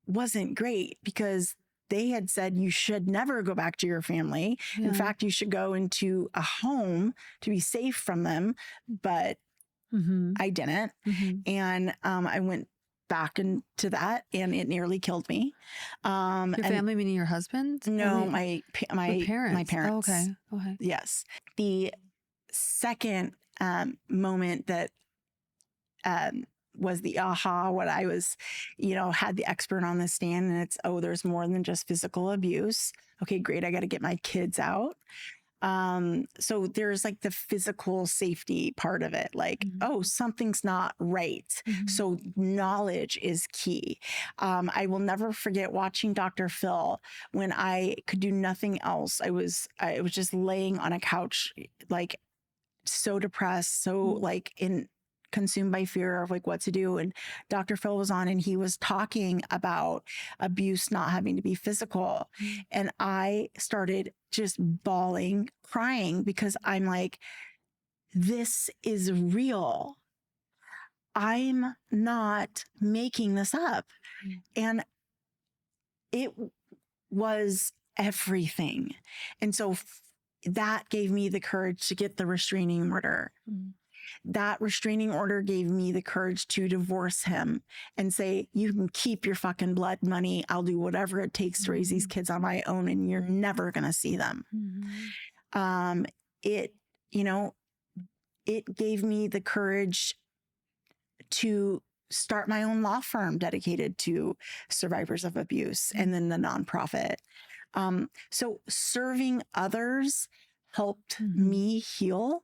wasn't great because they had said you should never go back to your family. Yeah. In fact, you should go into a home to be safe from them. But I didn't. And I went back into that and it nearly killed me. Your family, meaning your husband? No, my parents. My parents. Oh, okay. Okay. Yes. The second moment that was the aha, what I was, had the expert on the stand and it's, there's more than just physical abuse. Okay, great. I got to get my kids out. So there's like the physical safety part of it, like, something's not right. So knowledge is key. I will never forget watching Dr. Phil when I could do nothing else. I was just laying on a couch, like so depressed, so like in consumed by fear of like what to do. And Dr. Phil was on and he was talking about abuse not having to be physical. And I started just bawling, crying, because I'm like, this is real. I'm not making this up. And it was everything. And so that gave me the courage to get the restraining order. That restraining order gave me the courage to divorce him and say, you can keep your fucking blood money. I'll do whatever it takes to raise these kids on my own, and you're never going to see them. It, you know, it gave me the courage to start my own law firm dedicated to survivors of abuse, and then the nonprofit. So serving others helped me heal.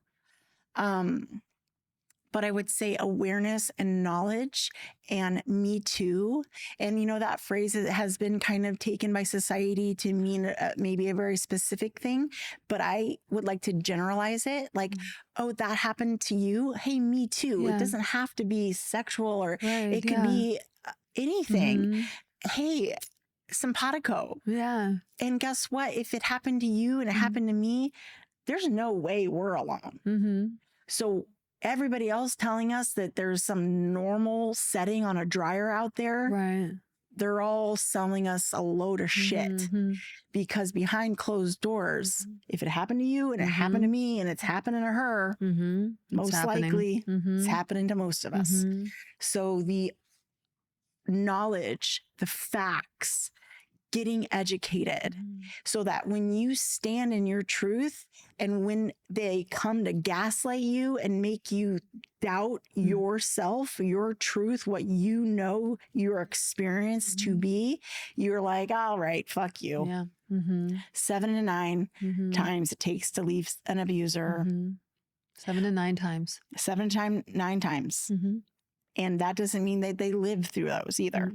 But I would say awareness and knowledge and me too. And, you know, that phrase has been kind of taken by society to mean maybe a very specific thing, but I would like to generalize it like, oh, that happened to you. Hey, me too. Yeah. It doesn't have to be sexual, or Right, it could be anything. Hey, simpatico. Yeah. And guess what? If it happened to you and it happened to me, there's no way we're alone. So everybody else telling us that there's some normal setting on a dryer out there, Right. they're all selling us a load of shit, because behind closed doors, if it happened to you and it happened to me and it's happening to her, most likely it's happening to most of us. So the knowledge, the facts, getting educated, so that when you stand in your truth and when they come to gaslight you and make you doubt yourself, your truth, what you know your experience to be, you're like, all right, fuck you. Yeah. 7 to 9 times it takes to leave an abuser. 7 to 9 times. 9 times. And that doesn't mean that they live through those either.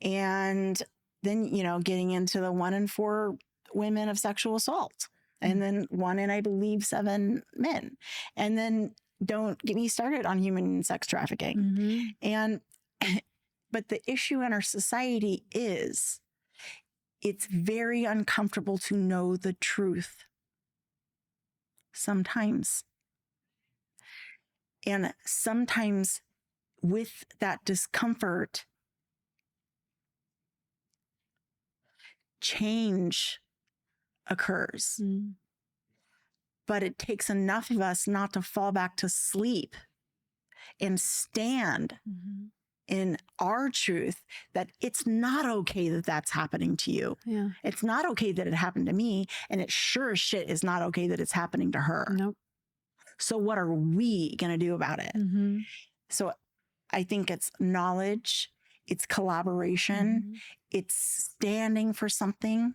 And then, you know, getting into the 1 in 4 women of sexual assault, and then 1 in, I believe, 7 men. And then don't get me started on human sex trafficking. And, but the issue in our society is it's very uncomfortable to know the truth sometimes. And sometimes with that discomfort, change occurs. But it takes enough of us not to fall back to sleep and stand in our truth that it's not okay that that's happening to you. Yeah. It's not okay that it happened to me, and it sure as shit is not okay that it's happening to her. Nope. So what are we going to do about it? So I think it's knowledge, it's collaboration, it's standing for something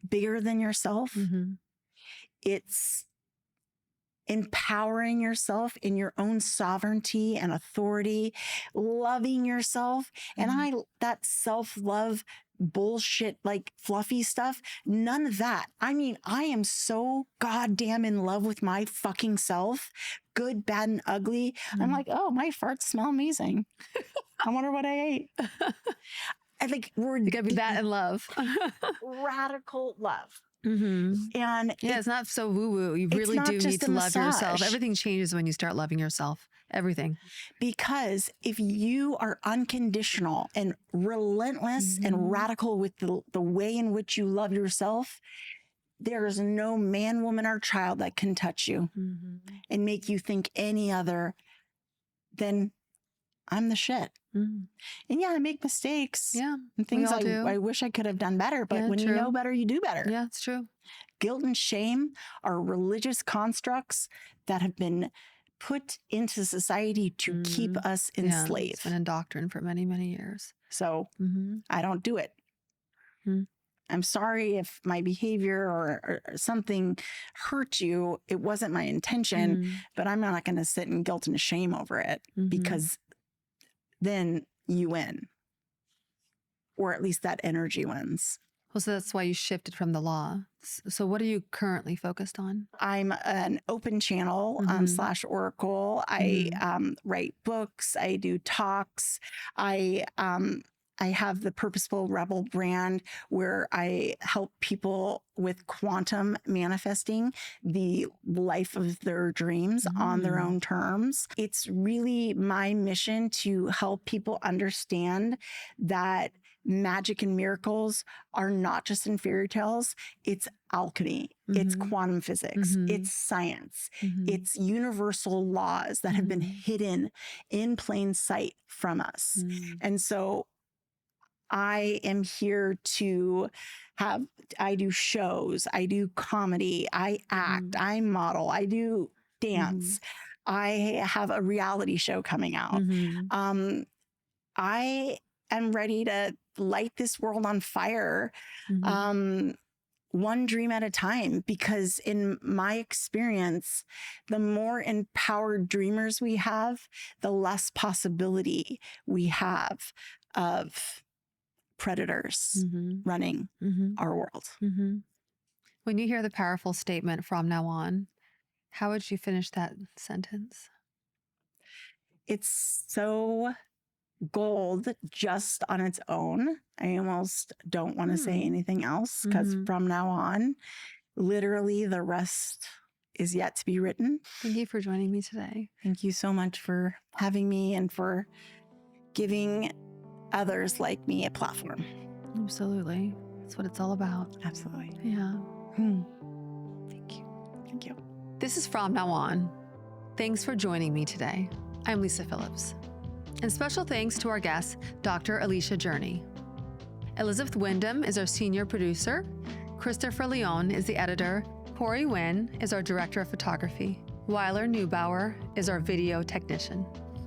bigger than yourself. It's empowering yourself in your own sovereignty and authority, loving yourself. And that self-love bullshit, like fluffy stuff, none of that. I mean, I am so goddamn in love with my fucking self, good, bad, and ugly. I'm like, oh, my farts smell amazing. I wonder what I ate. I think You gotta be that in love. radical love. And yeah, it's not so woo-woo. You really do need to love yourself. Everything changes when you start loving yourself. Everything. Because if you are unconditional and relentless and radical with the way in which you love yourself, there is no man, woman, or child that can touch you and make you think any other than I'm the shit. And yeah, I make mistakes. Yeah. And things I wish I could have done better. But when you know better, you do better. Yeah, it's true. Guilt and shame are religious constructs that have been put into society to keep us enslaved. It's been indoctrined for many, many years. So I don't do it. I'm sorry if my behavior or something hurt you. It wasn't my intention, but I'm not going to sit in guilt and shame over it, because then you win. Or at least that energy wins. Well, so that's why you shifted from the law. So what are you currently focused on? I'm an open channel / oracle. I write books. I do talks. I have the Purposeful Rebel brand where I help people with quantum manifesting the life of their dreams on their own terms. It's really my mission to help people understand that magic and miracles are not just in fairy tales. It's alchemy. It's quantum physics. It's science. It's universal laws that have been hidden in plain sight from us. And so I am here to I do shows, I do comedy, I act, I model, I do dance. I have a reality show coming out. I am ready to light this world on fire, one dream at a time, because in my experience, the more empowered dreamers we have, the less possibility we have of predators running our world. When you hear the powerful statement "from now on," how would you finish that sentence? It's so gold just on its own. I almost don't want to say anything else, because from now on, literally the rest is yet to be written. Thank you for joining me today. Thank you so much for having me and for giving others like me a platform. Absolutely. That's what it's all about. Absolutely. Yeah. Thank you. Thank you. This is From Now On. Thanks for joining me today. I'm Lisa Phillips. And special thanks to our guest, Dr. Alicia Journey. Elizabeth Wyndham is our senior producer. Christopher Leon is the editor. Corey Wynn is our director of photography. Weiler Neubauer is our video technician.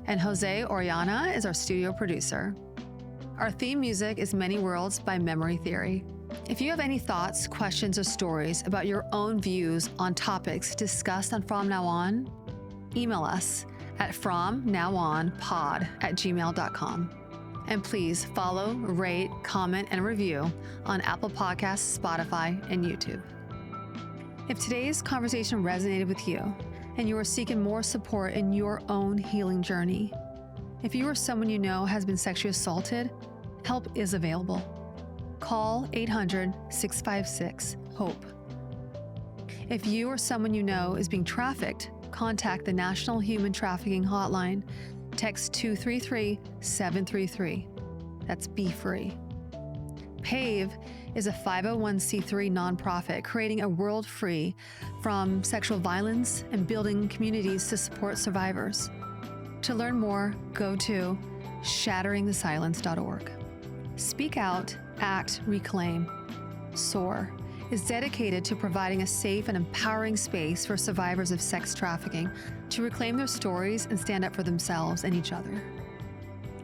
And Jose Oriana is our studio producer. Our theme music is Many Worlds by Memory Theory. If you have any thoughts, questions, or stories about your own views on topics discussed on From Now On, email us at fromnowonpod@gmail.com. And please follow, rate, comment, and review on Apple Podcasts, Spotify, and YouTube. If today's conversation resonated with you and you are seeking more support in your own healing journey, if you or someone you know has been sexually assaulted, help is available. Call 800-656-HOPE. If you or someone you know is being trafficked, contact the National Human Trafficking Hotline. Text 233-733. That's Be Free. PAVE is a 501c3 nonprofit creating a world free from sexual violence and building communities to support survivors. To learn more, go to shatteringthesilence.org. Speak Out, Act, Reclaim, SOAR, is dedicated to providing a safe and empowering space for survivors of sex trafficking to reclaim their stories and stand up for themselves and each other.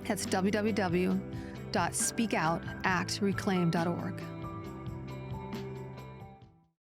That's www.speakoutactreclaim.org.